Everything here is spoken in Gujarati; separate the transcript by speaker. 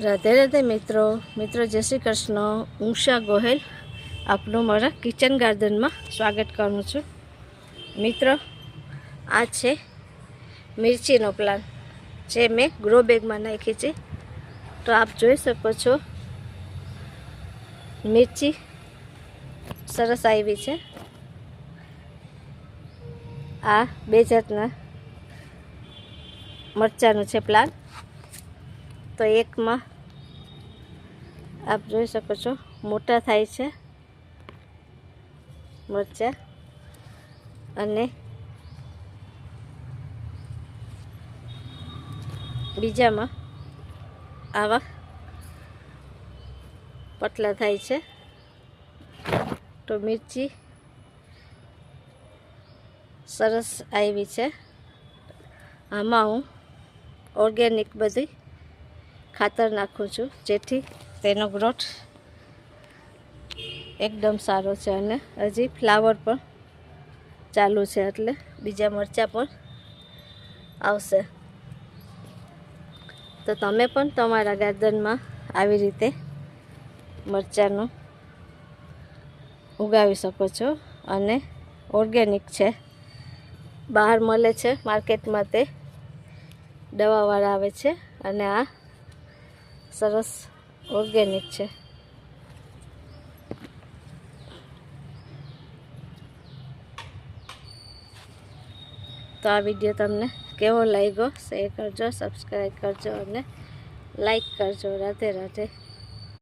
Speaker 1: રાધે રાધે મિત્રો જય શ્રી કૃષ્ણ। ઉષા ગોહેલ આપનું મારા કિચન ગાર્ડનમાં સ્વાગત કરું છું। મિત્રો આ છે મિર્ચીનો પ્લાન્ટ જે મેં ગ્રો બેગમાં નાખી છે। તો આપ જોઈ શકો છો મિર્ચી સરસ આવી છે। આ બે જાતના મરચાંનું છે પ્લાન્ટ। તો એકમાં આપ જોઈ શકો છો મોટા થાય છે મરચાં, અને બીજામાં આવા પતલા થાય છે। તો મિર્ચી સરસ આવી છે। આમાં હું ઓર્ગેનિક બધી ખાતર નાખું છું જેથી તેનો ગ્રોથ એકદમ સારો છે, અને હજી ફ્લાવર પણ ચાલુ છે એટલે બીજા મરચાં પણ આવશે। તો તમે પણ તમારા ગાર્ડનમાં આવી રીતે મરચાંનું ઉગાવી શકો છો, અને ઓર્ગેનિક છે। બહાર મળે છે માર્કેટમાં તે દવાવાળા આવે છે, અને આ સરસ ઓર્ગેનિક છે। તો આ વિડીયો તમને કેવો લાગ્યો શેર કરજો, સબસ્ક્રાઈબ કરજો અને લાઈક કરજો। રાધે રાધે।